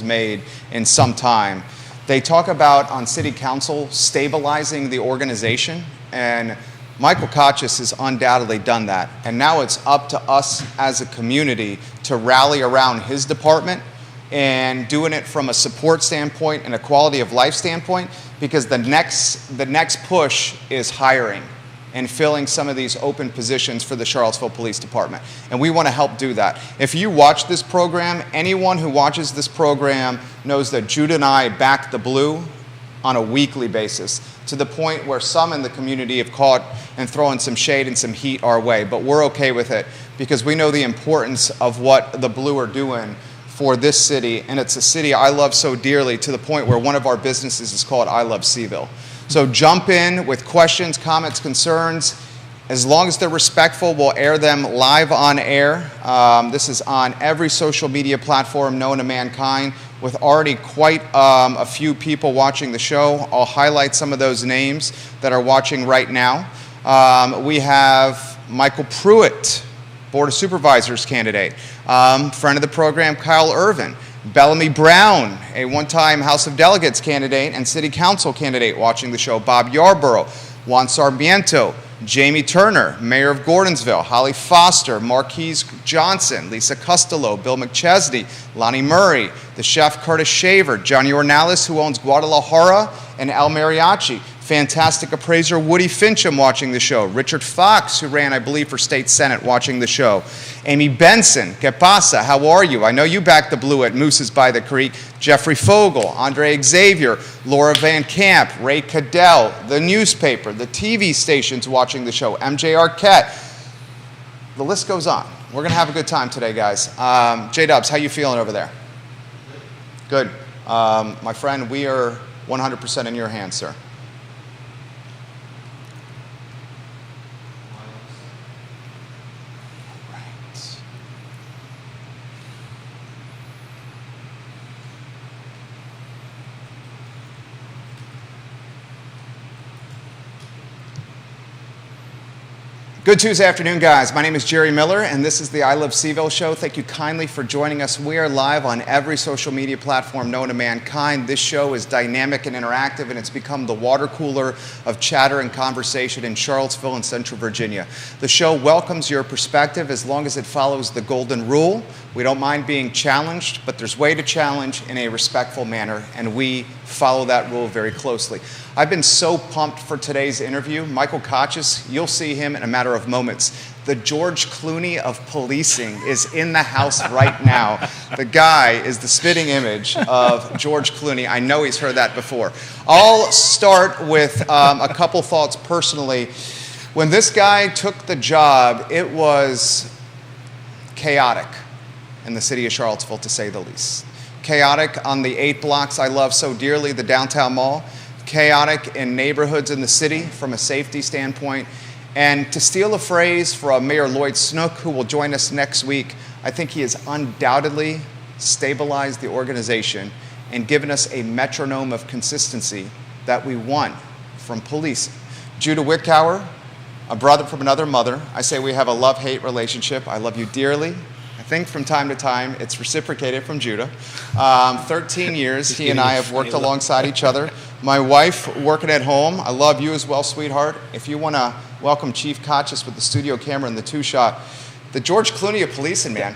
made in some time. They talk about on city council stabilizing the organization, and Michael Kachis has undoubtedly done that. And now it's up to us as a community to rally around his department and doing it from a support standpoint and a quality of life standpoint, because the next push is hiring and filling some of these open positions for the Charlottesville Police Department. And we want to help do that. If you watch this program, anyone who watches this program knows that Judah and I back the blue on a weekly basis, to the point where some in the community have caught and thrown some shade and some heat our way. But we're okay with it because we know the importance of what the blue are doing for this city. And it's a city I love so dearly, to the point where one of our businesses is called I Love Seville. So jump in with questions, comments, concerns. As long as they're respectful, we'll air them live on air. This is on every social media platform known to mankind, with already quite a few people watching the show. I'll highlight some of those names that are watching right now. We have Michael Pruitt, Board of Supervisors candidate. Friend of the program, Kyle Irvin. Bellamy Brown, a one-time House of Delegates candidate and City Council candidate watching the show. Bob Yarborough, Juan Sarmiento, Jamie Turner, Mayor of Gordonsville, Holly Foster, Marquise Johnson, Lisa Costello, Bill McChesney, Lonnie Murray, the chef Curtis Shaver, Johnny Ornalis, who owns Guadalajara and El Mariachi. Fantastic appraiser Woody Fincham watching the show. Richard Fox, who ran, I believe, for State Senate, watching the show. Amy Benson, que pasa? How are you? I know you backed the blue at Moose's by the Creek. Jeffrey Fogel, Andre Xavier, Laura Van Camp, Ray Cadell, the newspaper, the TV stations watching the show, MJ Arquette. The list goes on. We're going to have a good time today, guys. J-Dubs, how you feeling over there? Good. My friend, we are 100% in your hands, sir. Good Tuesday afternoon, guys. My name is Jerry Miller, and this is the I Love Seville show. Thank you kindly for joining us. We are live on every social media platform known to mankind. This show is dynamic and interactive, and it's become the water cooler of chatter and conversation in Charlottesville and Central Virginia. The show welcomes your perspective as long as it follows the golden rule. We don't mind being challenged, but there's way to challenge in a respectful manner, and we follow that rule very closely. I've been so pumped for today's interview. Michael Kachis, you'll see him in a matter of moments. The George Clooney of policing is in the house right now. The guy is the spitting image of George Clooney. I know he's heard that before. I'll start with a couple thoughts personally. When this guy took the job, it was chaotic in the city of Charlottesville, to say the least. Chaotic on the 8 blocks I love so dearly, the downtown mall. Chaotic in neighborhoods in the city from a safety standpoint. And to steal a phrase from Mayor Lloyd Snook, who will join us next week, I think he has undoubtedly stabilized the organization and given us a metronome of consistency that we want from policing. Judah Wickower, a brother from another mother. I say we have a love-hate relationship. I love you dearly. I think from time to time it's reciprocated from Judah. 13 years he and I have worked alongside each other. My wife working at home. I love you as well, sweetheart. If you want to welcome Chief Kachis with the studio camera and the two-shot. The George Clooney of policing, man.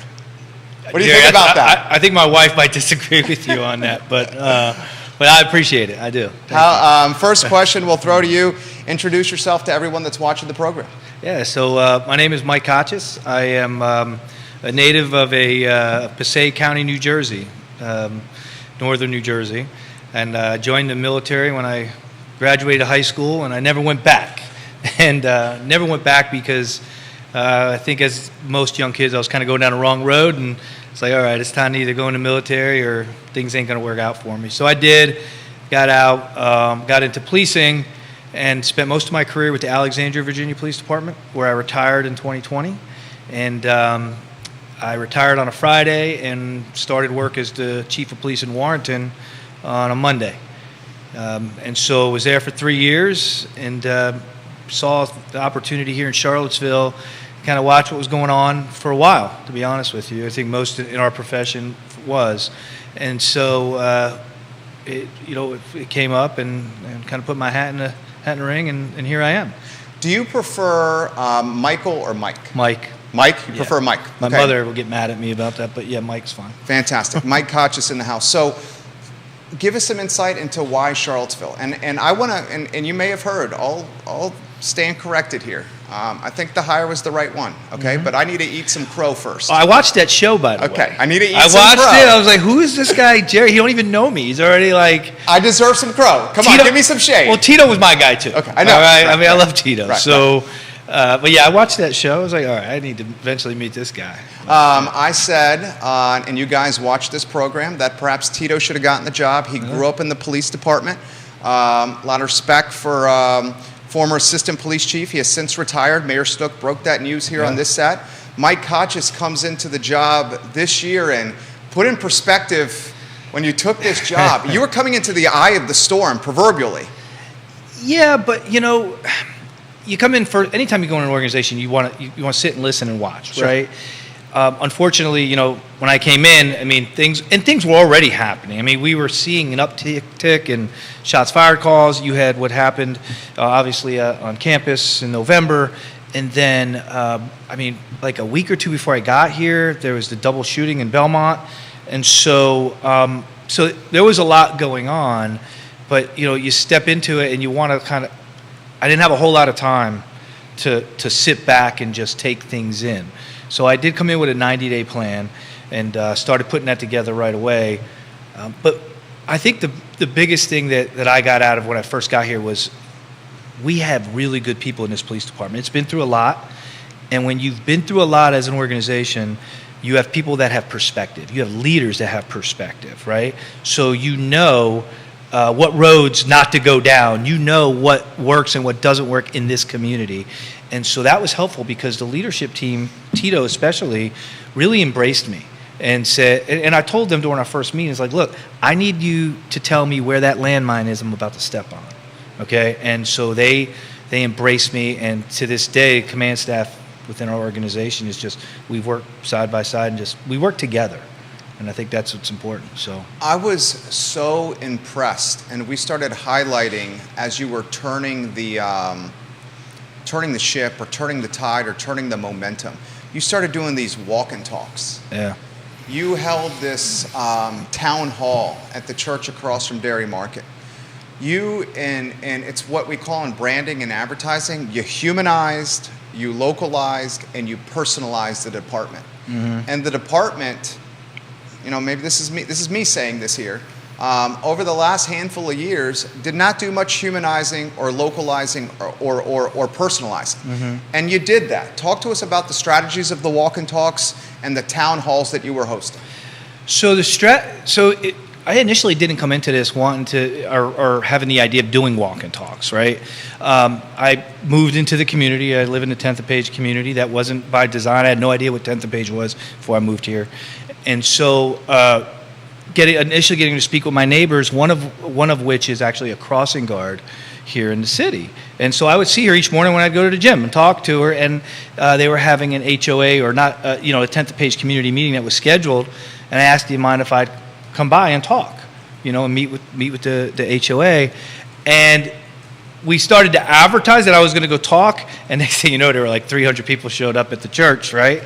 What do you think about that? I think my wife might disagree with you on that, but I appreciate it. I do. First question we'll throw to you. Introduce yourself to everyone that's watching the program. Yeah, so my name is Mike Kachis. I am a native of Passaic County, New Jersey, northern New Jersey, and joined the military when I graduated high school, and I never went back. And never went back because I think, as most young kids, I was kind of going down the wrong road, and it's like, all right, it's time to either go in the military or things ain't going to work out for me. So I did, got out, got into policing, and spent most of my career with the Alexandria, Virginia Police Department, where I retired in 2020. And I retired on a Friday and started work as the chief of police in Warrenton on a Monday. And so I was there for 3 years and saw the opportunity here in Charlottesville, kind of watch what was going on for a while, to be honest with you. I think most in our profession was. And so it came up and kind of put my hat in the ring, and here I am. Do you prefer Michael or Mike? Mike. Mike? You prefer Mike? My Okay. mother will get mad at me about that, but yeah, Mike's fine. Fantastic. Mike Koch is in the house. So give us some insight into why Charlottesville. And I want to, and you may have heard, I'll stand corrected here. I think the hire was the right one, okay? But I need to eat some crow first. Oh, I watched that show, by the way. Okay, I need to eat I some watched crow. it. I was like, who is this guy, Jerry? He don't even know me. He's already like... I deserve some crow. Come on, give me some shade. Well, Tito was my guy, too. Okay, I know. All right? Right, I mean, I love Tito. Right, so, but yeah, I watched that show. I was like, all right, I need to eventually meet this guy. I said, and you guys watched this program, that perhaps Tito should have gotten the job. He grew up in the police department. A lot of respect for former assistant police chief. He has since retired. Mayor Snook broke that news here on this set. Mike Kochis comes into the job this year, and put in perspective, when you took this job, you were coming into the eye of the storm, proverbially. Yeah, but you come in for anytime you go in an organization, you want to sit and listen and watch, Sure. right? Unfortunately, when I came in, I mean, things were already happening. I mean, we were seeing an uptick in shots fired calls. You had what happened, obviously, on campus in November. And then, like a week or two before I got here, there was the double shooting in Belmont. And so there was a lot going on. But, you step into it and you want to I didn't have a whole lot of time to sit back and just take things in. So I did come in with a 90-day plan and started putting that together right away. But I think the biggest thing that I got out of when I first got here was we have really good people in this police department. It's been through a lot. And when you've been through a lot as an organization, you have people that have perspective. You have leaders that have perspective, right? So what roads not to go down. You know what works and what doesn't work in this community. And so that was helpful because the leadership team, Tito especially, really embraced me and said, and I told them during our first meeting, it's like, look, I need you to tell me where that landmine is I'm about to step on, okay? And so they embraced me, and to this day, command staff within our organization is just, we've worked side by side and we work together. And I think that's what's important. So I was so impressed, and we started highlighting as you were turning the ship, or turning the tide, or turning the momentum. You started doing these walk and talks. yeah, You held this town hall at the church across from Dairy Market. And it's what we call in branding and advertising, you humanized, you localized, and you personalized the department. And the department, maybe this is me saying this here, over the last handful of years, did not do much humanizing or localizing or personalizing. And you did that. Talk to us about the strategies of the walk and talks and the town halls that you were hosting. So I initially didn't come into this wanting to or having the idea of doing walk and talks, right? I moved into the community. I live in the 10th and Page community. That wasn't by design. I had no idea what 10th and Page was before I moved here. And so initially getting to speak with my neighbors, one of which is actually a crossing guard here in the city. And so I would see her each morning when I'd go to the gym and talk to her, and they were having an HOA or not, a 10th and Page community meeting that was scheduled, and I asked, do you mind if I'd come by and talk, and meet with the HOA. And we started to advertise that I was going to go talk, and next thing you know, there were like 300 people showed up at the church, right?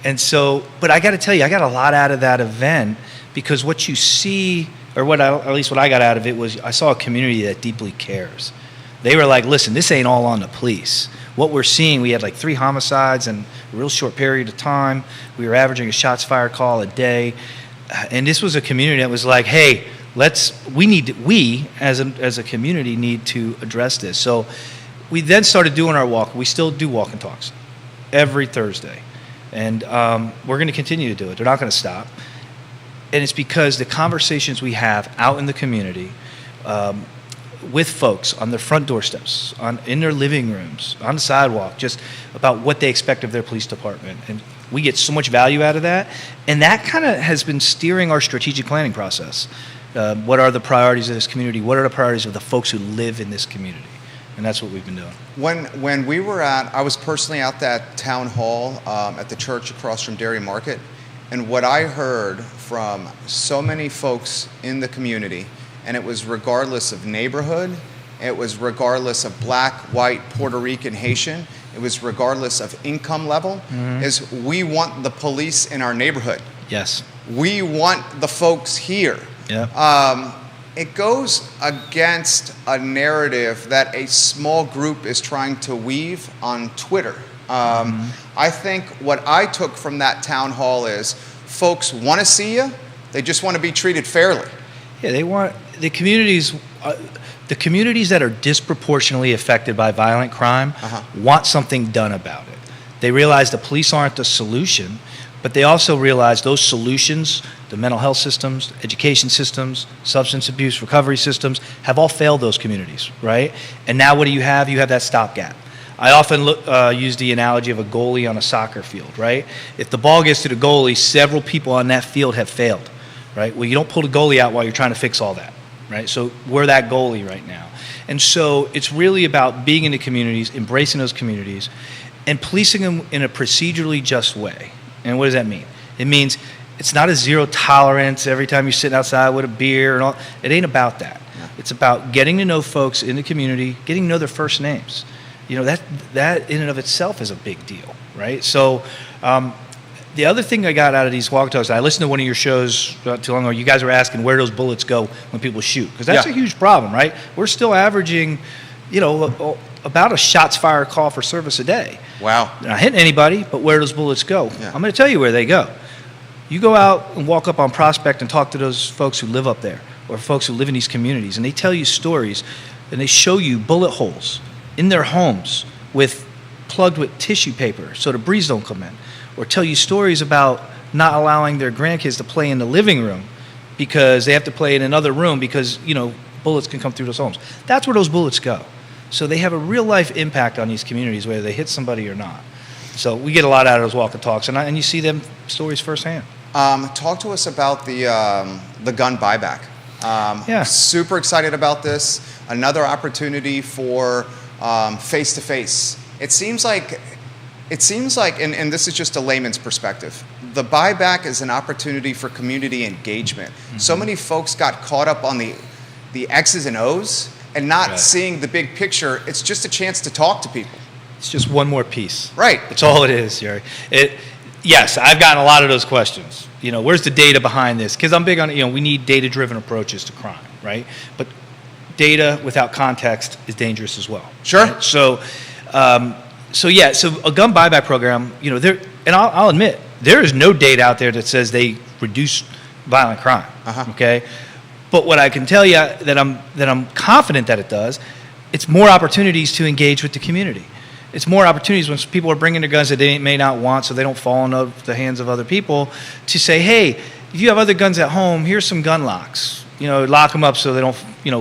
And so, but I got to tell you, I got a lot out of that event, because what you see, or at least what I got out of it, was I saw a community that deeply cares. They were like, listen, this ain't all on the police. What we're seeing, we had like 3 homicides in a real short period of time. We were averaging a shots fired call a day. And this was a community that was like, hey, we as a community need to address this. So we then started doing our walk. We still do walk and talks every Thursday. And we're going to continue to do it. They're not going to stop. And it's because the conversations we have out in the community with folks on their front doorsteps, in their living rooms, on the sidewalk, just about what they expect of their police department. And we get so much value out of that. And that kind of has been steering our strategic planning process. What are the priorities of this community? What are the priorities of the folks who live in this community? And that's what we've been doing. When we were I was personally at that town hall at the church across from Dairy Market, And what I heard from so many folks in the community, and it was regardless of neighborhood, it was regardless of black, white, Puerto Rican, Haitian, it was regardless of income level, is we want the police in our neighborhood. Yes. We want the folks here. Yeah. It goes against a narrative that a small group is trying to weave on Twitter. I think what I took from that town hall is folks want to see you, they just want to be treated fairly. Yeah, they want the communities that are disproportionately affected by violent crime want something done about it. They realize the police aren't the solution, but they also realize those solutions, the mental health systems, education systems, substance abuse recovery systems, have all failed those communities, right? And now what do you have? You have that stopgap. I often use the analogy of a goalie on a soccer field, right? If the ball gets to the goalie, several people on that field have failed, right? Well, you don't pull the goalie out while you're trying to fix all that, right? So we're that goalie right now. And so it's really about being in the communities, embracing those communities, and policing them in a procedurally just way. And what does that mean? It means it's not a zero tolerance every time you're sitting outside with a beer and all. It ain't about that. Yeah. It's about getting to know folks in the community, getting to know their first names. You know, that in and of itself is a big deal, right? So the other thing I got out of these walk talks, I listened to one of your shows not too long ago. You guys were asking where those bullets go when people shoot, because that's a huge problem, right? We're still averaging, about a shots fired call for service a day. Wow. They're not hitting anybody, but where those bullets go? Yeah. I'm going to tell you where they go. You go out and walk up on Prospect and talk to those folks who live up there, or folks who live in these communities, and they tell you stories, and they show you bullet holes in their homes plugged with tissue paper so the breeze don't come in, or tell you stories about not allowing their grandkids to play in the living room because they have to play in another room because, bullets can come through those homes. That's where those bullets go. So they have a real life impact on these communities, whether they hit somebody or not. So we get a lot out of those walk and talks, and you see them stories firsthand. Talk to us about the gun buyback. Super excited about this. Another opportunity for face-to-face. It seems like, and this is just a layman's perspective, the buyback is an opportunity for community engagement. Mm-hmm. So many folks got caught up on the X's and O's and not seeing the big picture. It's just a chance to talk to people. It's just one more piece. Right. That's all it is, Jerry. Yes, I've gotten a lot of those questions. Where's the data behind this? Because I'm big on, we need data-driven approaches to crime, right? But data without context is dangerous as well. Sure. Right? So a gun buyback program, and I'll admit, there is no data out there that says they reduce violent crime. Okay, but what I can tell you that I'm confident that it does, it's more opportunities to engage with the community. It's more opportunities when people are bringing their guns that they may not want, so they don't fall into the hands of other people, to say, hey, if you have other guns at home, here's some gun locks. Lock them up so they don't,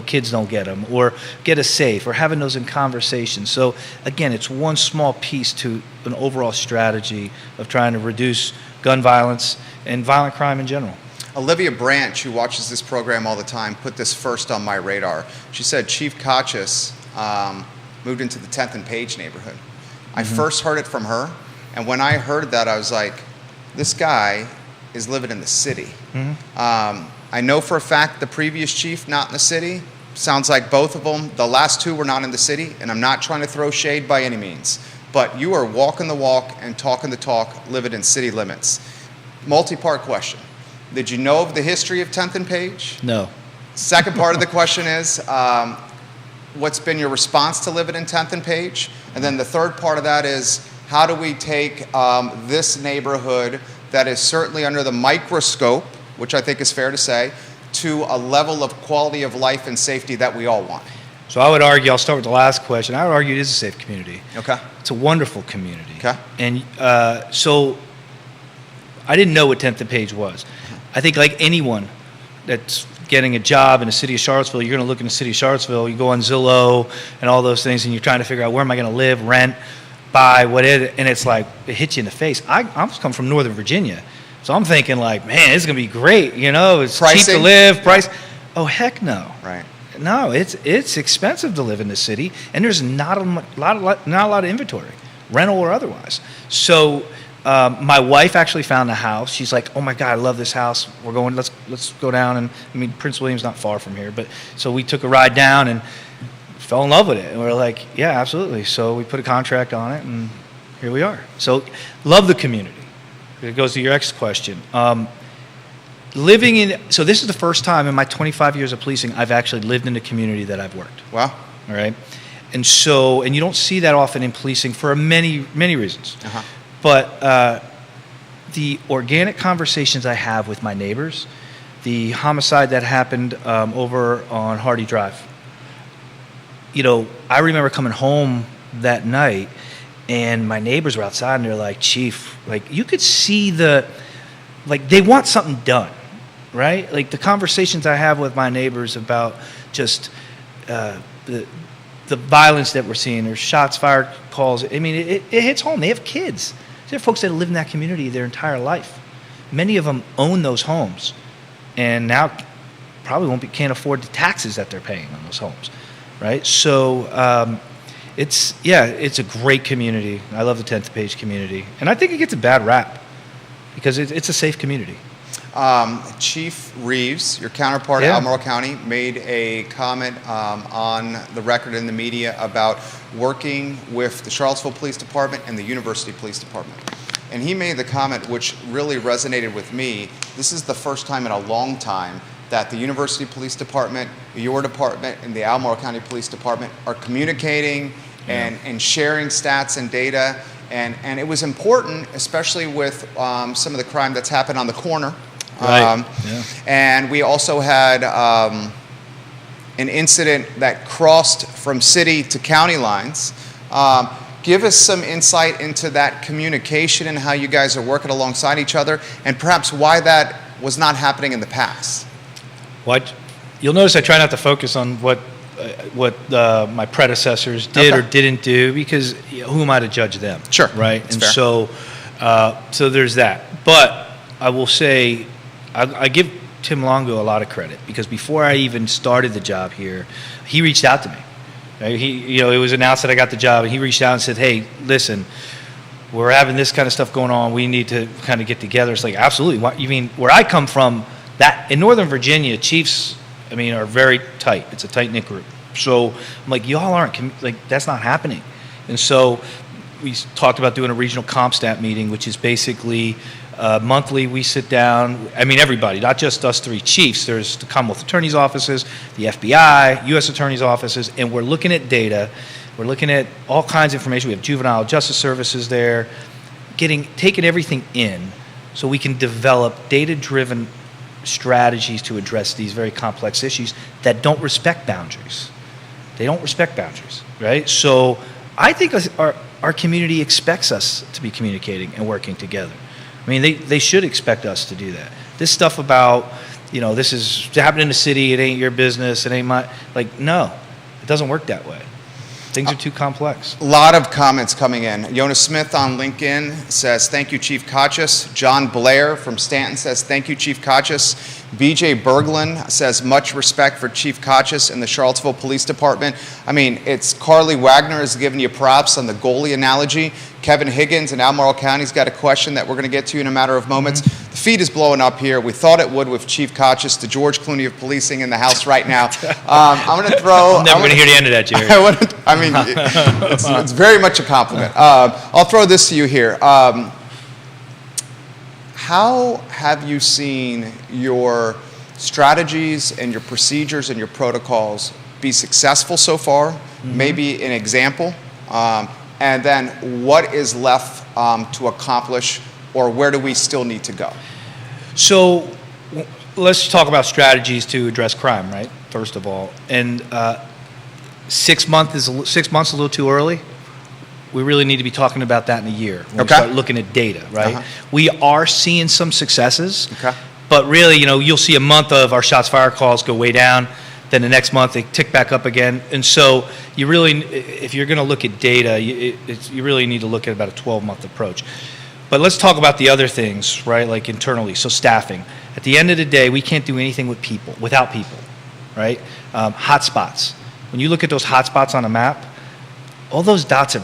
kids don't get them, or get a safe, or having those in conversation. So again, it's one small piece to an overall strategy of trying to reduce gun violence and violent crime in general. Olivia Branch, who watches this program all the time, put this first on my radar. She said Chief Kachis moved into the 10th and Page neighborhood. I first heard it from her, and when I heard that, I was like, this guy is living in the city. I know for a fact the previous chief not in the city. Sounds like both of them. The last two were not in the city, and I'm not trying to throw shade by any means. But you are walking the walk and talking the talk, living in city limits. Multi-part question. Did you know of the history of 10th and Page? No. Second part of the question is, what's been your response to living in 10th and Page? And then the third part of that is, how do we take this neighborhood that is certainly under the microscope, which I think is fair to say, to a level of quality of life and safety that we all want? So I would argue, I'll start with the last question. I would argue it is a safe community. Okay. It's a wonderful community. Okay. And so I didn't know what 10th and Page was. I think like anyone that's getting a job in the city of Charlottesville, you're going to look in the city of Charlottesville, you go on Zillow and all those things, and you're trying to figure out where am I going to live, rent, buy, what is it, and it's like, it hits you in the face. I'm come from Northern Virginia. So I'm thinking like, man, it's going to be great, it's Pricing? cheap to live, price. Oh, heck no. Right. No, it's expensive to live in the city, and there's not a lot of inventory, rental or otherwise. So My wife actually found a house. She's like, "Oh my God, I love this house. We're going. Let's go down." And I mean, Prince William's not far from here, but so we took a ride down and fell in love with it. And we were like, "Yeah, absolutely." So we put a contract on it, and here we are. So love the community. It goes to your next question. So this is the first time in my 25 years of policing I've actually lived in the community that I've worked. Wow. All right, and you don't see that often in policing for many reasons. Uh-huh. But the organic conversations I have with my neighbors, the homicide that happened over on Hardy Drive, I remember coming home that night and my neighbors were outside and they're like, "Chief," like you could see they want something done, right? Like the conversations I have with my neighbors about just the violence that we're seeing, there's shots fired, calls. I mean, it hits home. They have kids. There are folks that live in that community their entire life. Many of them own those homes, and now probably can't afford the taxes that they're paying on those homes, right? So it's a great community. I love the 10th Page community, and I think it gets a bad rap because it's a safe community. Chief Reeves, your counterpart Yeah. at Albemarle County, made a comment on the record in the media about working with the Charlottesville Police Department and the University Police Department. And he made the comment which really resonated with me. This is the first time in a long time that the University Police Department, your department, and the Albemarle County Police Department are communicating and sharing stats and data. And it was important, especially with some of the crime that's happened on the corner. Right. And we also had an incident that crossed from city to county lines. Give us some insight into that communication and how you guys are working alongside each other, and perhaps why that was not happening in the past. You'll notice I try not to focus on what my predecessors did or didn't do, because who am I to judge them? Sure. Right? That's And fair. so there's that. But I will say, I give Tim Longo a lot of credit, because before I even started the job here, he reached out to me. Right? It was announced that I got the job, and he reached out and said, "Hey, listen, we're having this kind of stuff going on. We need to kind of get together." It's like, absolutely. What, you mean, where I come from, that in Northern Virginia, chiefs, are very tight. It's a tight-knit group. So I'm like, y'all aren't, that's not happening. And so we talked about doing a regional CompStat meeting, which is basically monthly. We sit down, everybody, not just us three chiefs. There's the Commonwealth Attorney's offices, the FBI, U.S. Attorney's offices, and we're looking at data. We're looking at all kinds of information. We have juvenile justice services there, taking everything in so we can develop data-driven strategies to address these very complex issues that don't respect boundaries. They don't respect boundaries, right? So I think our community expects us to be communicating and working together. They should expect us to do that. This stuff about, this is happening in the city, it ain't your business, it ain't my, no, it doesn't work that way. Things are too complex. A lot of comments coming in. Jonas Smith on LinkedIn says, "Thank you, Chief Kachis." John Blair from Stanton says, "Thank you, Chief Kachis." BJ Berglund says, "Much respect for Chief Kachis and the Charlottesville Police Department." It's Carly Wagner is giving you props on the goalie analogy. Kevin Higgins in Albemarle County's got a question that we're going to get to in a matter of moments. The feed is blowing up here. We thought it would with Chief Kachis, the George Clooney of policing in the house right now. I'm going to throw... I'm never going to hear the end of that, Jerry. It's very much a compliment. I'll throw this to you here. How have you seen your strategies and your procedures and your protocols be successful so far? Mm-hmm. Maybe an example. And then what is left to accomplish, or where do we still need to go? So let's talk about strategies to address crime, right? First of all. And 6 months is a little too early. We really need to be talking about that in a year when we start looking at data, right? Uh-huh. We are seeing some successes, but really, you'll see a month of our shots fired calls go way down. Then the next month they tick back up again. And so you really, if you're going to look at data, you really need to look at about a 12-month approach. But let's talk about the other things, right? Like internally, so staffing. At the end of the day, we can't do anything without people, right? Hotspots. When you look at those hotspots on a map, all those dots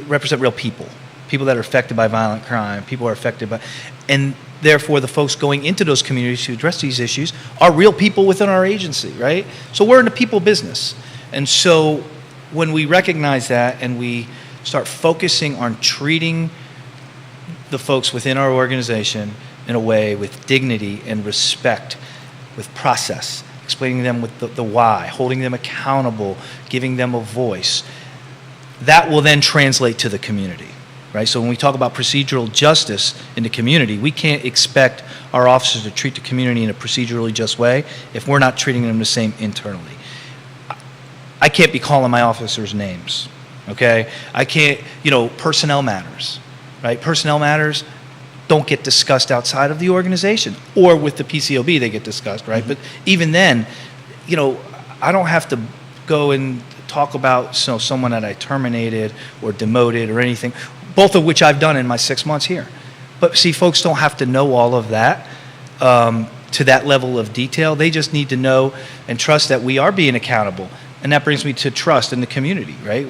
represent real people, people that are affected by violent crime, people are affected by, and therefore the folks going into those communities to address these issues are real people within our agency, right? So we're in the people business. And so when we recognize that and we start focusing on treating the folks within our organization in a way with dignity and respect, with process, explaining them with the why, holding them accountable, giving them a voice, that will then translate to the community, right? So when we talk about procedural justice in the community, we can't expect our officers to treat the community in a procedurally just way if we're not treating them the same internally. I can't be calling my officers names, okay? I can't, personnel matters, right? Personnel matters don't get discussed outside of the organization, or with the PCOB they get discussed, right? But even then, I don't have to go and talk about someone that I terminated or demoted or anything, both of which I've done in my 6 months here. But see, folks don't have to know all of that to that level of detail. They just need to know and trust that we are being accountable. And that brings me to trust in the community, right?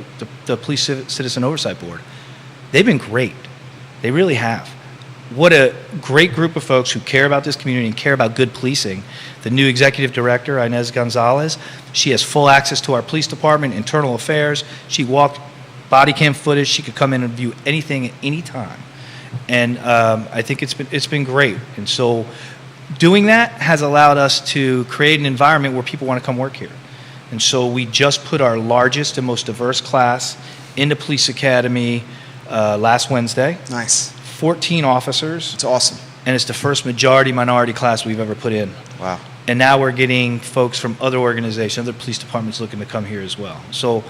The Police Citizen Oversight Board. They've been great. They really have. What a great group of folks who care about this community and care about good policing. The new executive director, Inez Gonzalez, she has full access to our police department, internal affairs. She walked body cam footage. She could come in and view anything at any time. And I think it's been great. And so doing that has allowed us to create an environment where people want to come work here. And so we just put our largest and most diverse class into Police Academy last Wednesday. Nice. 14 officers. It's awesome. And it's the first majority minority class we've ever put in. Wow. And now we're getting folks from other organizations, other police departments looking to come here as well. So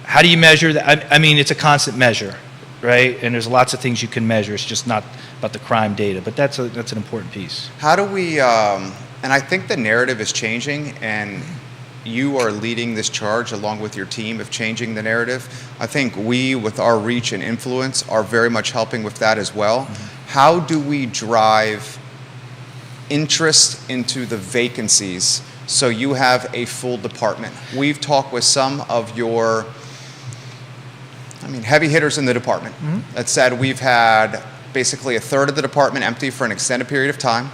how do you measure that? I mean, it's a constant measure, right? And there's lots of things you can measure. It's just not about the crime data, but that's an important piece. How do we, and I think the narrative is changing, and you are leading this charge along with your team of changing the narrative. I think we, with our reach and influence, are very much helping with that as well. Mm-hmm. How do we drive interest into the vacancies so you have a full department? We've talked with some of your, heavy hitters in the department that said we've had basically a third of the department empty for an extended period of time.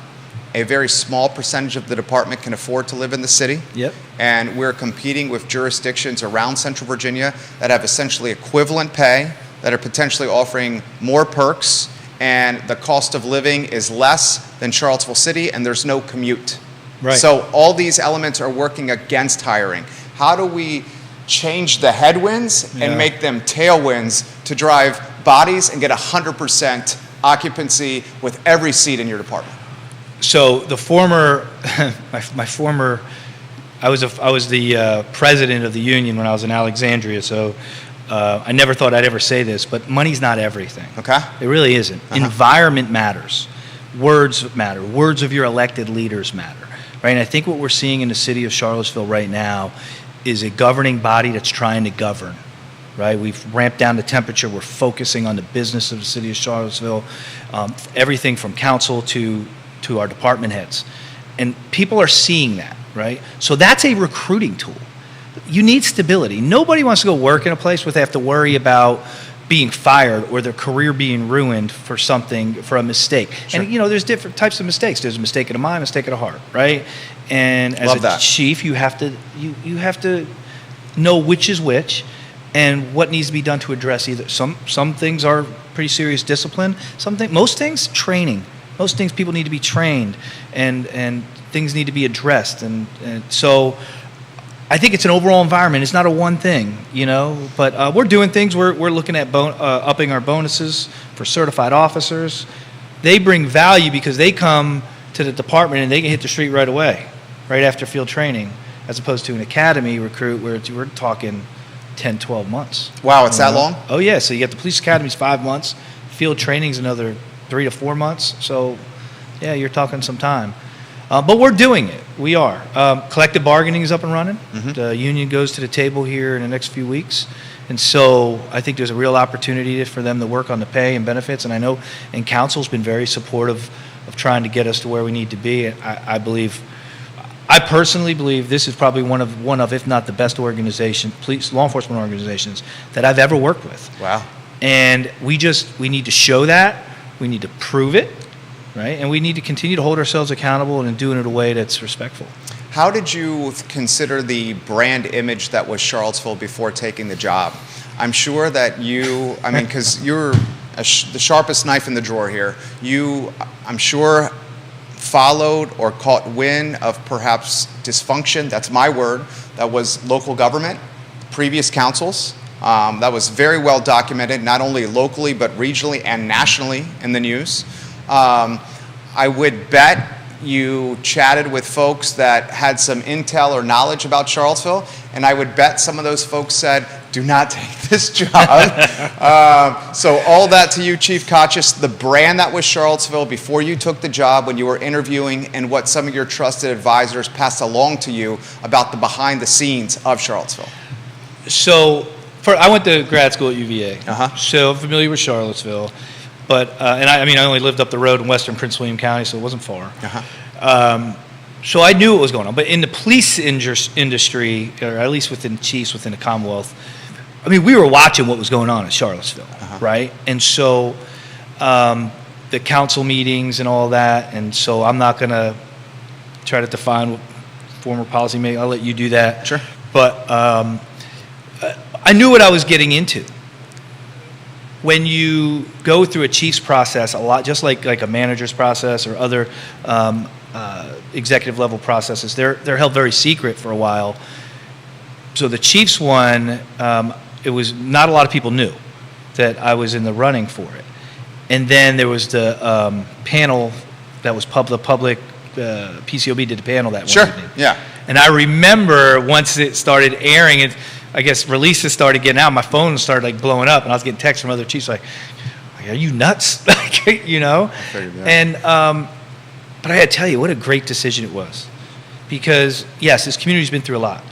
A very small percentage of the department can afford to live in the city. Yep. And we're competing with jurisdictions around Central Virginia that have essentially equivalent pay, that are potentially offering more perks, and the cost of living is less than Charlottesville City, and there's no commute. Right. So all these elements are working against hiring. How do we change the headwinds and make them tailwinds to drive bodies and get 100% occupancy with every seat in your department? So the former, I was the president of the union when I was in Alexandria. So I never thought I'd ever say this, but money's not everything. Okay. It really isn't. Environment matters. Words matter. Words of your elected leaders matter, right? And I think what we're seeing in the city of Charlottesville right now is a governing body that's trying to govern, right? We've ramped down the temperature. We're focusing on the business of the city of Charlottesville, everything from council to our department heads. And people are seeing that, right? So that's a recruiting tool. You need stability. Nobody wants to go work in a place where they have to worry about being fired or their career being ruined for a mistake. Sure. And there's different types of mistakes. There's a mistake of the mind, mistake of the heart, right? And as a chief, you have to know which is which and what needs to be done to address either. Some things are pretty serious discipline. Most things, training. Most things people need to be trained, and things need to be addressed. And so I think it's an overall environment. It's not a one thing, but we're doing things. We're looking at upping our bonuses for certified officers. They bring value because they come to the department and they can hit the street right away, right after field training, as opposed to an academy recruit where we're talking 10, 12 months. Wow, it's that long? Oh, yeah. So you get the police academy's 5 months. Field training's another 3 to 4 months. So, yeah, you're talking some time. But we're doing it. We are. Collective bargaining is up and running. Mm-hmm. The union goes to the table here in the next few weeks. And so I think there's a real opportunity for them to work on the pay and benefits. And I know, and council's been very supportive of trying to get us to where we need to be. I personally believe this is probably one of, if not the best organization, law enforcement organizations that I've ever worked with. Wow. And we need to show that. We need to prove it, right? And we need to continue to hold ourselves accountable and do it in a way that's respectful. How did you consider the brand image that was Charlottesville before taking the job? I'm sure that because you're the sharpest knife in the drawer here, I'm sure, followed or caught wind of perhaps dysfunction, that's my word, that was local government, previous councils. That was very well documented, not only locally, but regionally and nationally in the news. I would bet you chatted with folks that had some intel or knowledge about Charlottesville, and I would bet some of those folks said, do not take this job. So all that to you, Chief Kotches, the brand that was Charlottesville before you took the job, when you were interviewing, and what some of your trusted advisors passed along to you about the behind the scenes of Charlottesville. So I went to grad school at UVA, Uh-huh. so I'm familiar with Charlottesville. But I only lived up the road in western Prince William County, so it wasn't far. Uh-huh. So I knew what was going on. But in the police industry, or at least within chiefs within the Commonwealth, we were watching what was going on in Charlottesville, Uh-huh. right? And so the council meetings and all that, and so I'm not going to try to define what former policy may. I'll let you do that. Sure. But I knew what I was getting into. When you go through a chief's process, a lot, just like a manager's process or other executive level processes, they're held very secret for a while. So the chief's one, it was not a lot of people knew that I was in the running for it. And then there was the panel that was the public, PCOB did the panel that Sure. one evening. Yeah. And I remember once it started airing, and I guess releases started getting out, my phone started blowing up, and I was getting texts from other chiefs are you nuts? You know? Figured that. And but I got to tell you, what a great decision it was. Because yes, this community's been through a lot.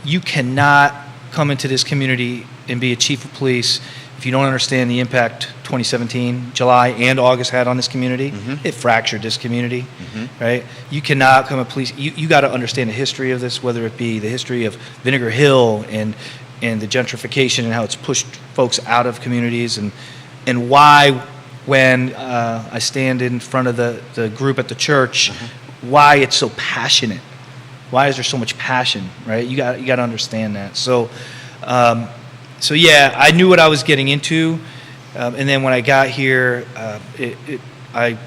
You cannot come into this community and be a chief of police if you don't understand the impact 2017, July and August had on this community. Mm-hmm. It fractured this community, Mm-hmm. right? You cannot come a police, you got to understand the history of this, whether it be the history of Vinegar Hill and the gentrification and how it's pushed folks out of communities, and why when I stand in front of the group at the church, why it's so passionate. Why is there so much passion, right? You got to understand that. So yeah, I knew what I was getting into, and then when I got here, I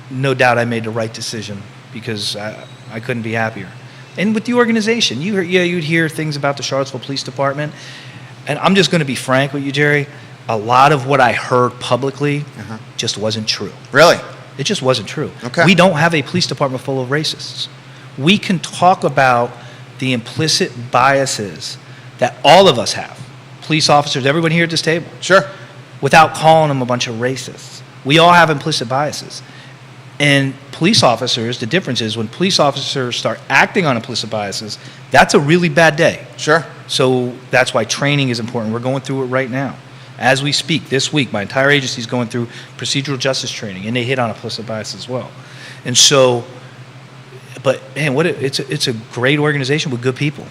no doubt I made the right decision because I couldn't be happier. And with the organization, you'd hear things about the Charlottesville Police Department, and I'm just going to be frank with you, Jerry. A lot of what I heard publicly just wasn't true. Really? It just wasn't true. Okay. We don't have a police department full of racists. We can talk about the implicit biases that all of us have, police officers, everyone here at this table, Sure. without calling them a bunch of racists. We all have implicit biases. And police officers, the difference is when police officers start acting on implicit biases, that's a really bad day. Sure. So that's why training is important. We're going through it right now. As we speak, this week, my entire agency is going through procedural justice training, and they hit on implicit bias as well. And so, but man, it's a great organization with good people.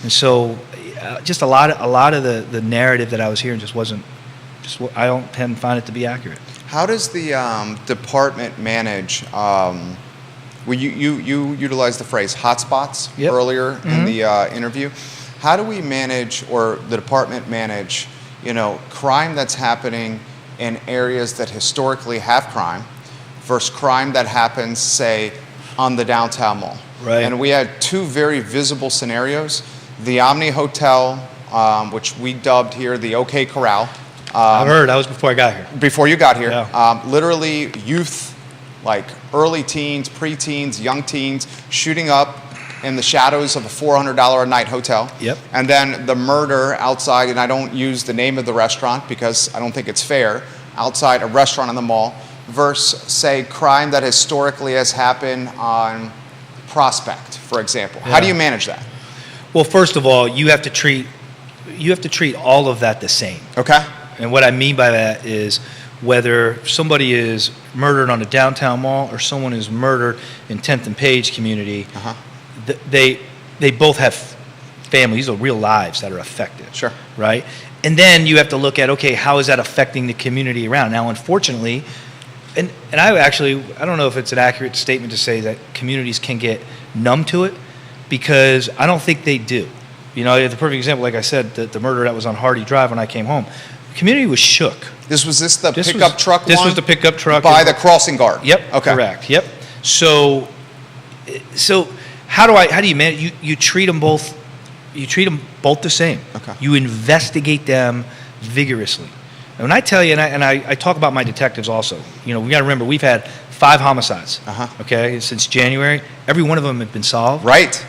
And so, just a lot of the narrative that I was hearing just wasn't. I didn't find it to be accurate. How does the department manage? You utilized the phrase hotspots Yep. earlier in the interview. How do we manage, or the department manage, crime that's happening in areas that historically have crime versus crime that happens, say, on the downtown mall? Right. And we had two very visible scenarios. The Omni Hotel, which we dubbed here the OK Corral. I've heard. That was before I got here. Before you got here, Yeah. literally youth, like early teens, preteens, young teens, shooting up in the shadows of a $400 a night hotel. Yep. And then the murder outside, and I don't use the name of the restaurant because I don't think it's fair, outside a restaurant in the mall, versus, say, crime that historically has happened on Prospect, for example. How do you manage that? Well, first of all, you have to treat all of that the same. Okay. And what I mean by that is whether somebody is murdered on a downtown mall or someone is murdered in 10th and Page community, they both have families, these are real lives that are affected. Sure. Right? And then you have to look at, okay, how is that affecting the community around? Now, unfortunately, and I don't know if it's an accurate statement to say that communities can get numb to it, because I don't think they do. You know, the perfect example, like I said, the murder that was on Hardy Drive when I came home, the community was shook. This was the This pickup was- truck This one? was the pickup truck. By the crossing guard? Yep. Okay. Correct. Yep. So how do you manage? You treat them both. You treat them both the same. Okay. You investigate them vigorously. And when I tell you, and I talk about my detectives also. You know, we got to remember we've had 5 homicides. Okay, since January, every one of them have been solved. Right.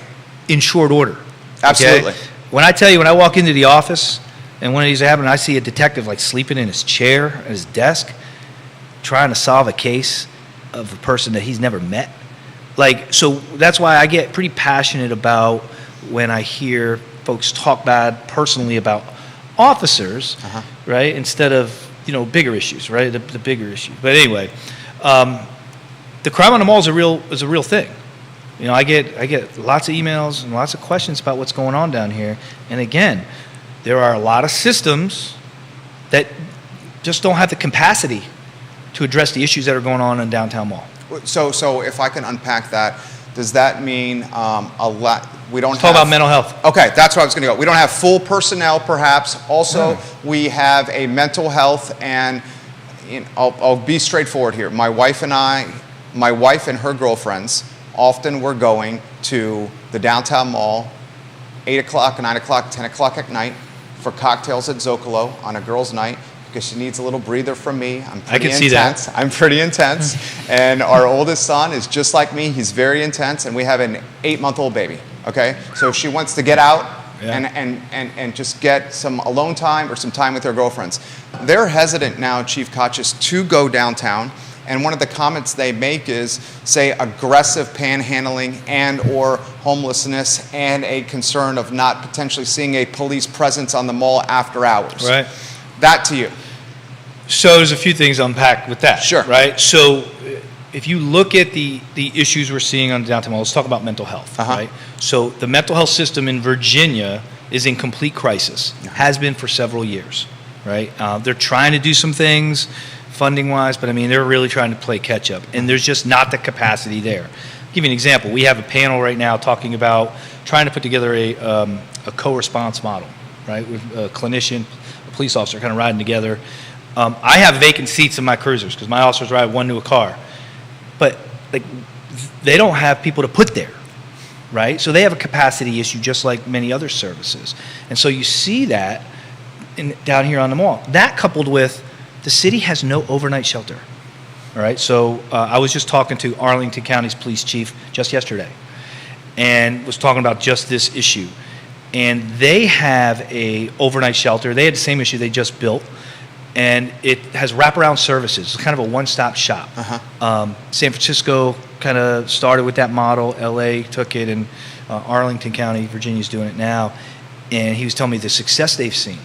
In short order. Absolutely. Okay? When I tell you, when I walk into the office and one of these happened, I see a detective like sleeping in his chair at his desk, trying to solve a case of a person that he's never met. Like, so that's why I get pretty passionate about when I hear folks talk bad personally about officers, right? Instead of, you know, bigger issues, right? The bigger issue. But anyway, the crime on the mall is a real thing. You know, I get lots of emails and lots of questions about what's going on down here. And again, there are a lot of systems that just don't have the capacity to address the issues that are going on in downtown mall. So if I can unpack that, does that mean a lot? We don't Let's talk about mental health. Okay, that's where I was going to go. We don't have full personnel, perhaps. Also, we have a mental health, and you know, I'll be straightforward here. My wife and her girlfriends often were going to the downtown mall, 8 o'clock, 9 o'clock, 10 o'clock at night for cocktails at Zocalo on a girls' night, because she needs a little breather from me. I'm pretty I can intense. see that. I'm pretty intense. And our oldest son is just like me. He's very intense, and we have an 8-month-old baby. Okay? So if she wants to get out and just get some alone time or some time with her girlfriends, they're hesitant now, Chief Kotchis, to go downtown. And one of the comments they make is, say, aggressive panhandling and or homelessness, and a concern of not potentially seeing a police presence on the mall after hours. Right. That to you. So there's a few things to unpack with that. Sure. Right? So if you look at the issues we're seeing on the downtown mall, let's talk about mental health. Right? So the mental health system in Virginia is in complete crisis. Has been for several years. Right? They're trying to do some things funding-wise, but I mean, they're really trying to play catch-up, and there's just not the capacity there. I'll give you an example. We have a panel right now talking about trying to put together a co-response model, right, with a clinician, a police officer kind of riding together. I have vacant seats in my cruisers because my officers ride one to a car, but like they don't have people to put there, right? So they have a capacity issue just like many other services, and so you see that down here on the mall. That coupled with the city has no overnight shelter. All right, so I was just talking to Arlington County's police chief just yesterday and was talking about just this issue. And they have a overnight shelter. They had the same issue they just built, and it has wraparound services. It's kind of a one-stop shop. San Francisco kind of started with that model. LA took it, and Arlington County, Virginia's doing it now. And he was telling me the success they've seen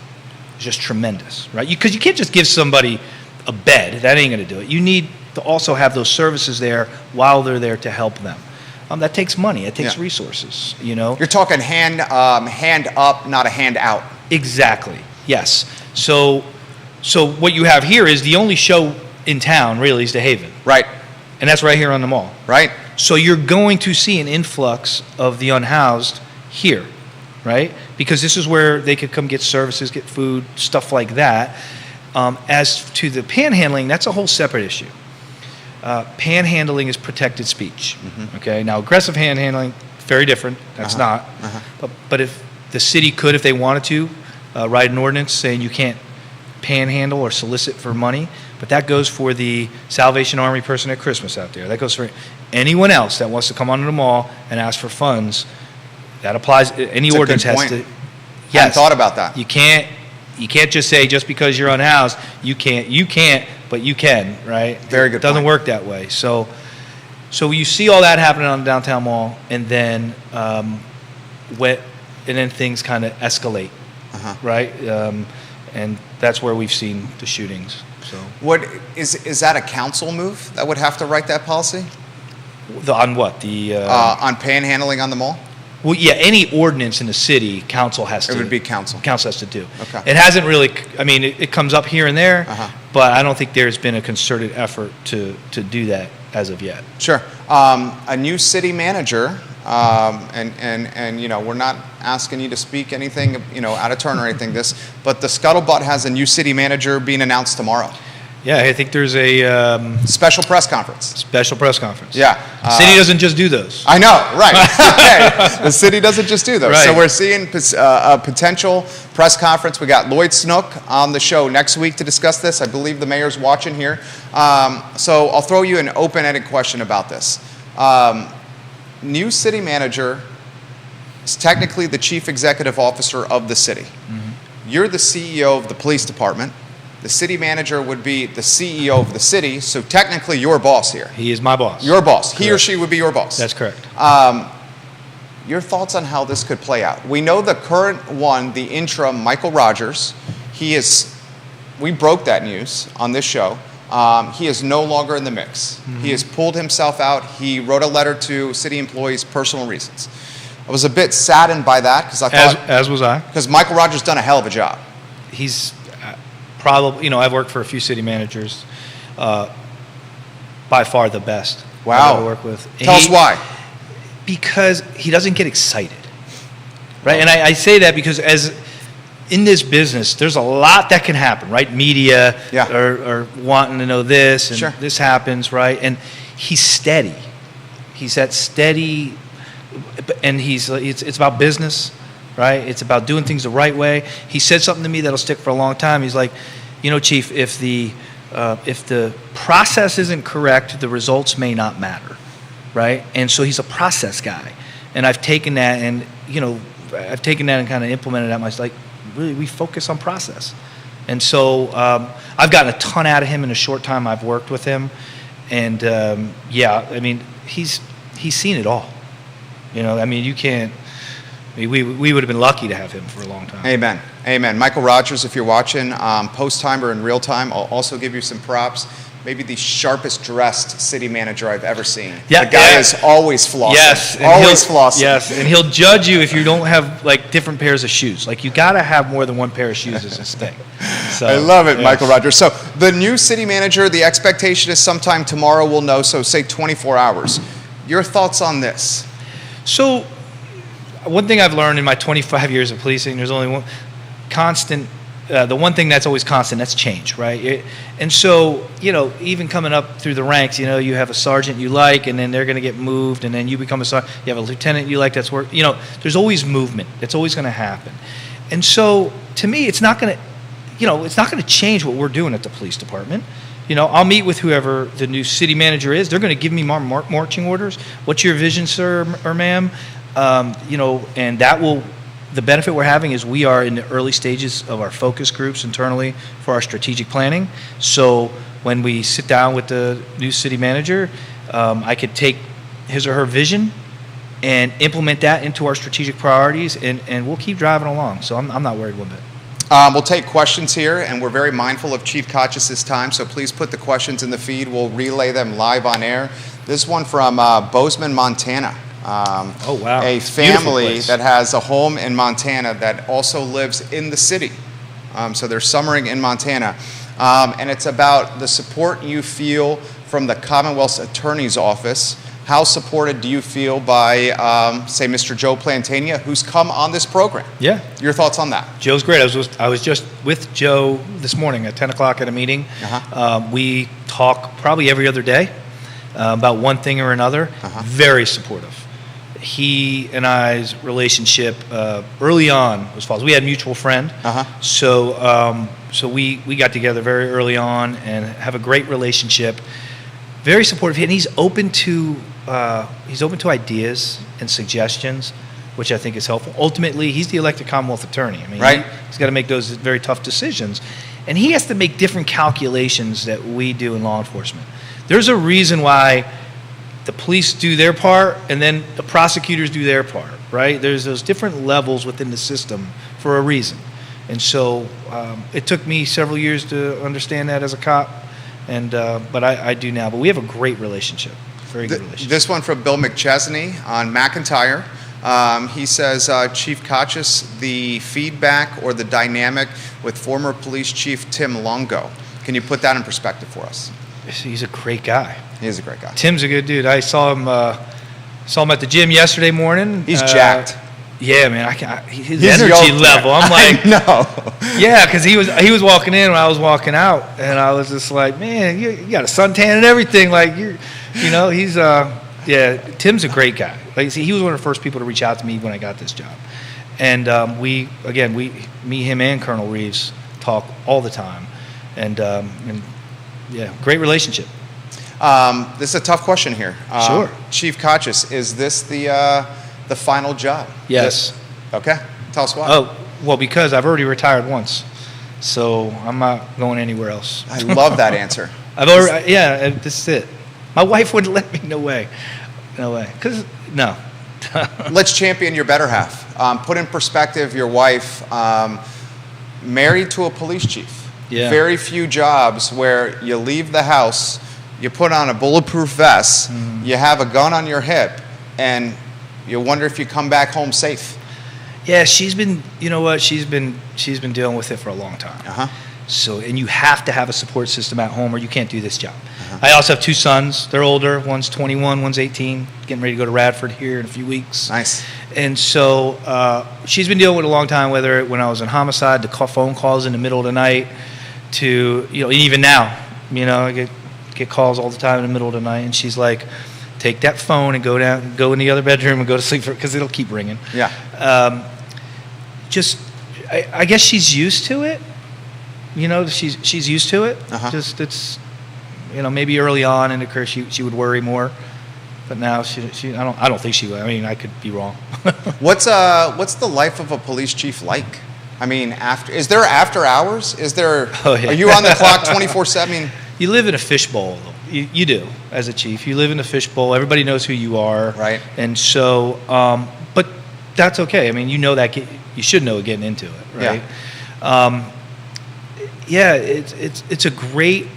is just tremendous, right? Because you can't just give somebody a bed. That ain't going to do it. You need to also have those services there while they're there to help them. That takes money. It takes resources, you know. You're talking hand up, not a hand out. Exactly. Yes. So what you have here is the only show in town really is the Haven. Right. And that's right here on the mall. Right. So you're going to see an influx of the unhoused here, right? Because this is where they could come get services, get food, stuff like that. As to the panhandling, that's a whole separate issue. Panhandling is protected speech. Okay. Now, aggressive panhandling, very different. That's not. But if the city could, if they wanted to, write an ordinance saying you can't panhandle or solicit for money, but that goes for the Salvation Army person at Christmas out there. That goes for anyone else that wants to come onto the mall and ask for funds. That applies. Any That's ordinance a good has point. to. I hadn't thought about that. You can't just say just because you're unhoused you can't, but you can, right? Very good It doesn't point. work that way. So you see all that happening on the downtown mall, and then things kind of escalate, right? And that's where we've seen the shootings. So What is that a council move that would have to write that policy on what on panhandling on the mall? Well, yeah, any ordinance in the city, council has to. It would be council. Council has to do. Okay. It hasn't really, I mean, it comes up here and there, Uh-huh. but I don't think there's been a concerted effort to do that as of yet. Sure. A new city manager, and you know, we're not asking you to speak anything, you know, out of turn or anything, but the Scuttlebutt has a new city manager being announced tomorrow. Yeah, I think there's a Special press conference. special press conference. Yeah. The city doesn't just do those. I know, right. Okay. The city doesn't just do those. So Right. we're seeing a potential press conference. We got Lloyd Snook on the show next week to discuss this. I believe the mayor's watching here. So I'll throw you an open-ended question about this. New city manager is technically the chief executive officer of the city. You're the CEO of the police department. The city manager would be the CEO of the city, so technically your boss here. He is my boss. Your boss. He or Correct. she would be your boss. That's correct. Your thoughts on how this could play out? We know the current one, the interim, Michael Rogers, we broke that news on this show. He is no longer in the mix. He has pulled himself out. He wrote a letter to city employees, personal reasons. I was a bit saddened by that because I thought, As was I. because Michael Rogers done a hell of a job. He's probably, you know, I've worked for a few city managers, by far the best Wow. I've ever worked with. Tell us why. Because he doesn't get excited, right? And I say that because as in this business, there's a lot that can happen, right? Media Yeah. or wanting to know this and Sure. this happens, right? And he's steady. He's that steady, and it's about business, right? It's about doing things the right way. He said something to me that'll stick for a long time. He's like, you know, Chief, if the process isn't correct, the results may not matter, right? And so he's a process guy, and I've taken that and kind of implemented that. Like, really, we focus on process, and so I've gotten a ton out of him in a short time I've worked with him, and yeah, I mean, he's seen it all. You know, I mean, you can't. We would have been lucky to have him for a long time. Amen. Amen. Michael Rogers, if you're watching, post-time or in real time, I'll also give you some props. Maybe the sharpest dressed city manager I've ever seen. Yeah, the guy yeah. is always flossing. Yes, and always flossing. Yes, and he'll judge you if you don't have like different pairs of shoes. Like you got to have more than one pair of shoes as this thing. So, I love it, yeah. Michael Rogers. So the new city manager, the expectation is sometime tomorrow we'll know, so say 24 hours. Your thoughts on this? So, one thing I've learned in my 25 years of policing, there's only one constant. The one thing that's always constant, that's change, right? And so, you know, even coming up through the ranks, you know, you have a sergeant you like, and then they're going to get moved, and then you become a sergeant. You have a lieutenant you like that's work. You know, there's always movement. It's always going to happen. And so, to me, it's not going to change what we're doing at the police department. You know, I'll meet with whoever the new city manager is. They're going to give me more marching orders. What's your vision, sir or ma'am? You know, and the benefit we're having is we are in the early stages of our focus groups internally for our strategic planning. So when we sit down with the new city manager, I could take his or her vision and implement that into our strategic priorities, and we'll keep driving along. So I'm not worried one bit. We'll take questions here, and we're very mindful of Chief Kotchis' time, so please put the questions in the feed. We'll relay them live on air. This one from Bozeman, Montana. Oh, wow. A It's a beautiful family place. that has a home in Montana that also lives in the city. So they're summering in Montana. And it's about the support you feel from the Commonwealth's Attorney's Office. How supported do you feel by, say, Mr. Joe Plantania, who's come on this program? Yeah. Your thoughts on that? Joe's great. I was just with Joe this morning at 10 o'clock at a meeting. Uh-huh. We talk probably every other day about one thing or another. Uh-huh. Very supportive. He and I's relationship early on was false. We had a mutual friend. Uh-huh. So we got together very early on and have a great relationship. Very supportive, and he's open to ideas and suggestions, which I think is helpful. Ultimately, he's the elected Commonwealth attorney. I mean, Right. he's got to make those very tough decisions, and he has to make different calculations that we do in law enforcement. There's a reason why the police do their part, and then the prosecutors do their part, right? There's those different levels within the system for a reason, and so it took me several years to understand that as a cop. But I do now. But we have a great relationship, very good relationship. This one from Bill McChesney on McIntyre. He says, Chief Kachis, the feedback or the dynamic with former police chief Tim Longo. Can you put that in perspective for us? He's a great guy. He is a great guy. Tim's a good dude. I saw him at the gym yesterday morning. He's jacked. Yeah, man. His He's energy yoked, level. man. I'm like, no. yeah, because he was walking in when I was walking out, and I was just like, man, you got a suntan and everything. Like he's yeah. Tim's a great guy. Like, see, he was one of the first people to reach out to me when I got this job, and me, him, and Colonel Reeves talk all the time, and yeah, great relationship. This is a tough question here. Sure. Chief Kachis, is this the final job? Yes. Okay. Tell us why. Oh, well, because I've already retired once, so I'm not going anywhere else. I love that answer. This is it. My wife wouldn't let me. No way. Because, no. Let's champion your better half. Put in perspective your wife, married to a police chief. Yeah. Very few jobs where you leave the house, you put on a bulletproof vest, you have a gun on your hip, and you wonder if you come back home safe. Yeah, she's been, you know what, she's been dealing with it for a long time. Uh-huh. So, and you have to have a support system at home or you can't do this job. I also have two sons. They're older. One's 21, one's 18, getting ready to go to Radford here in a few weeks. Nice. And so she's been dealing with it a long time, whether when I was in homicide, the phone calls in the middle of the night to, even now, I get calls all the time in the middle of the night, and she's like, take that phone and go in the other bedroom and go to sleep because it'll keep ringing. Yeah. I guess she's used to it. She's used to it. Uh-huh. Just it's, maybe early on in the career she would worry more, but now she I don't think she would. I mean, I could be wrong. What's the life of a police chief like? I mean, is there after hours? Is there? Oh, yeah. Are you on the clock 24/7? You live in a fishbowl. You do as a chief. You live in a fishbowl. Everybody knows who you are. Right. And so, but that's okay. I mean, that you should know getting into it, right? Yeah. It's a great.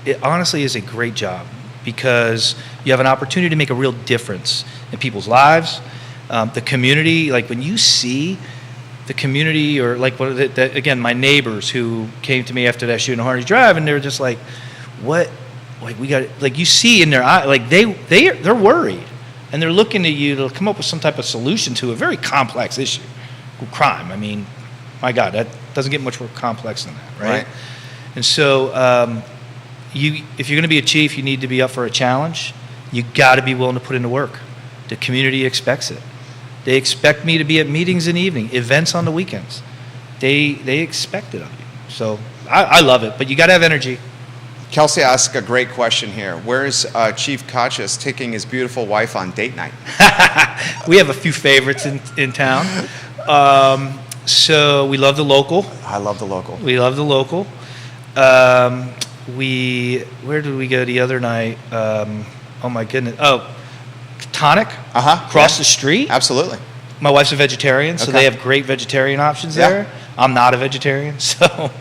It honestly is a great job because you have an opportunity to make a real difference in people's lives, the community. Like when you see the community, or like again, my neighbors who came to me after that shooting on Harney Drive, and they were just like, "What? Like we got?" Like you see in their eye, like they're worried, and they're looking at you to come up with some type of solution to a very complex issue, crime. I mean, my God, that doesn't get much more complex than that, right? Right. And so, if you're going to be a chief, you need to be up for a challenge. You got to be willing to put in the work. The community expects it. They expect me to be at meetings in the evening, events on the weekends. They expect it of you. So I love it, but you got to have energy. Kelsey asked a great question here. Where is Chief Kachis taking his beautiful wife on date night? We have a few favorites in town. So we love the local. I love the local. We love the local. Where did we go the other night? Oh my goodness. Oh, Tonic. Across the street. Absolutely. My wife's a vegetarian, so Okay. they have great vegetarian options Yeah. there. I'm not a vegetarian, so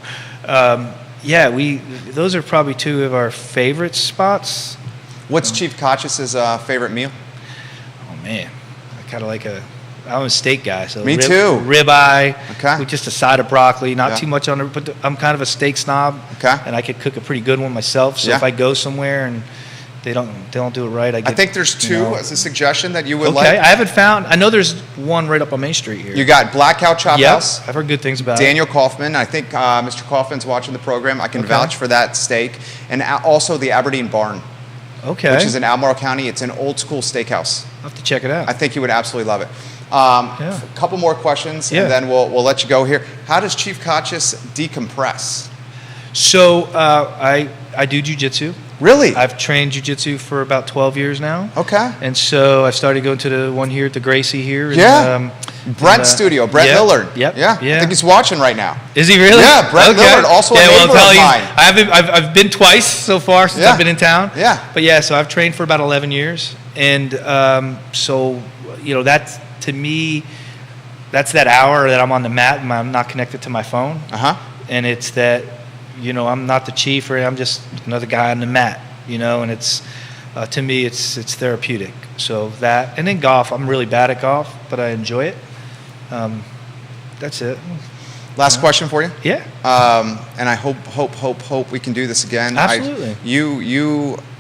those are probably two of our favorite spots. What's Chief Kachis' favorite meal? Oh man, I kind of like I'm a steak guy, so Me too. Ribeye, Okay. with just a side of broccoli, not Yeah. too much on it. But I'm kind of a steak snob, Okay. and I could cook a pretty good one myself. So Yeah. if I go somewhere and they don't do it right, I think there's two as a suggestion that you would Okay, like. I haven't found. I know there's one right up on Main Street here. You got Black Cow Chop Yep, House. I've heard good things about it. Daniel Kaufman. I think Mr. Kaufman's watching the program. I can Okay. vouch for that steak. And also the Aberdeen Barn, Okay, which is in Albemarle County. It's an old school steakhouse. I'll have to check it out. I think you would absolutely love it. Yeah. A couple more questions, Yeah. and then we'll let you go here. How does Chief Kachis decompress? So I do jujitsu. Really? I've trained jujitsu for about 12 years now. Okay. And so I started going to the one here at the Gracie here. Yeah. Brent's studio, Brent yeah, Millard. Yep. Yeah. I think he's watching right now. Is he really? Yeah, Brent Millard, also a well, neighbor I'll tell of you, mine. I've been twice so far since Yeah. I've been in town. Yeah. But yeah, so I've trained for about 11 years. And so, that's, to me, that's that hour that I'm on the mat and I'm not connected to my phone. Uh-huh. And it's that, I'm not the chief or I'm just another guy on the mat, and it's, to me, it's therapeutic. So that, and then golf. I'm really bad at golf, but I enjoy it. That's it. Last question for you. Yeah. And I hope we can do this again. Absolutely.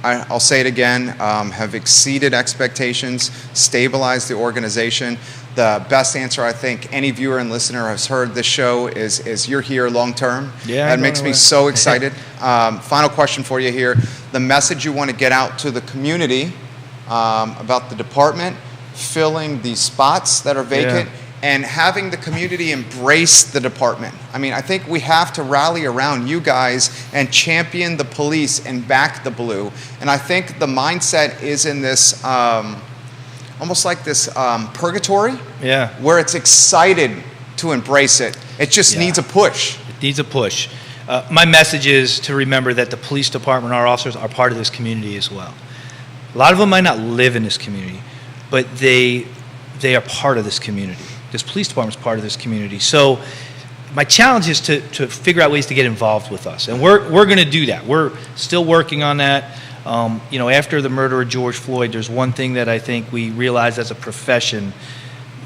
I'll say it again, have exceeded expectations, stabilized the organization. The best answer I think any viewer and listener has heard this show is you're here long term. Yeah. That makes me so excited. Final question for you here. The message you want to get out to the community about the department, filling the spots that are vacant, and having the community embrace the department. I mean, I think we have to rally around you guys and champion the police and back the blue. And I think the mindset is in this, almost like this purgatory, where it's excited to embrace it. It just needs a push. It needs a push. My message is to remember that the police department, our officers, are part of this community as well. A lot of them might not live in this community, but they are part of this community. This police department is part of this community. So my challenge is to figure out ways to get involved with us. And we're going to do that. We're still working on that. After the murder of George Floyd, there's one thing that I think we realized as a profession,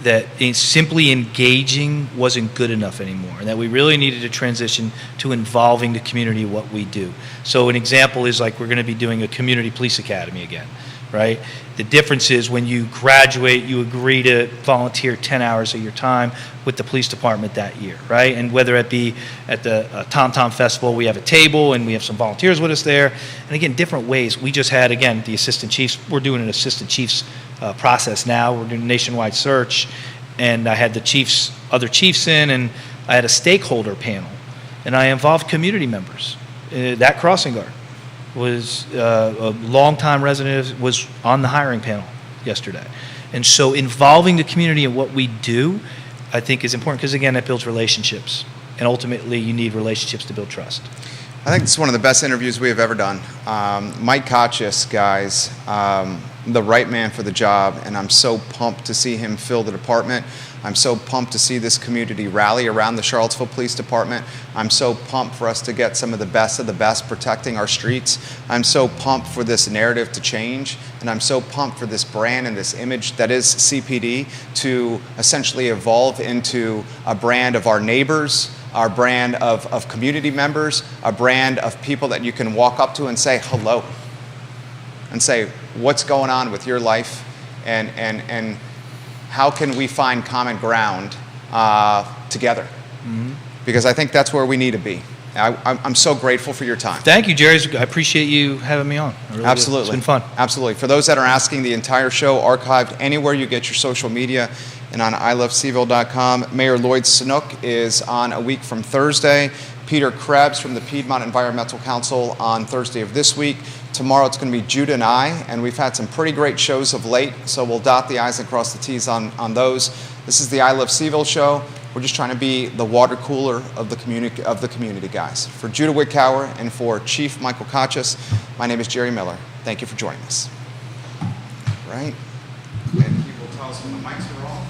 that simply engaging wasn't good enough anymore, and that we really needed to transition to involving the community in what we do. So an example is like we're going to be doing a community police academy again, right? The difference is when you graduate, you agree to volunteer 10 hours of your time with the police department that year, right? And whether it be at the Tom Tom Festival, we have a table and we have some volunteers with us there. And again, different ways. We just had, again, the assistant chiefs. We're doing an assistant chiefs process now. We're doing a nationwide search. And I had the other chiefs in, and I had a stakeholder panel. And I involved community members. That crossing guard was a longtime resident, was on the hiring panel yesterday. And so involving the community in what we do, I think is important, because again, that builds relationships. And ultimately, you need relationships to build trust. I think it's one of the best interviews we have ever done. Mike Kotchis, guys, the right man for the job, and I'm so pumped to see him fill the department. I'm so pumped to see this community rally around the Charlottesville Police Department. I'm so pumped for us to get some of the best protecting our streets. I'm so pumped for this narrative to change, and I'm so pumped for this brand and this image that is CPD to essentially evolve into a brand of our neighbors, our brand of community members, a brand of people that you can walk up to and say hello, and say, what's going on with your life, and how can we find common ground together? Mm-hmm. Because I think that's where we need to be. I'm so grateful for your time. Thank you, Jerry. I appreciate you having me on. Really Absolutely. It's been fun. Absolutely. For those that are asking, the entire show archived anywhere you get your social media and on iloveseville.com. Mayor Lloyd Sinook is on a week from Thursday. Peter Krebs from the Piedmont Environmental Council on Thursday of this week. Tomorrow it's going to be Judah and I, and we've had some pretty great shows of late, so we'll dot the I's and cross the T's on those. This is the I Love Seville show. We're just trying to be the water cooler of the community, guys. For Judah Wickower and for Chief Michael Kotchis, my name is Jerry Miller. Thank you for joining us. Right? And people tell us when the mics are off.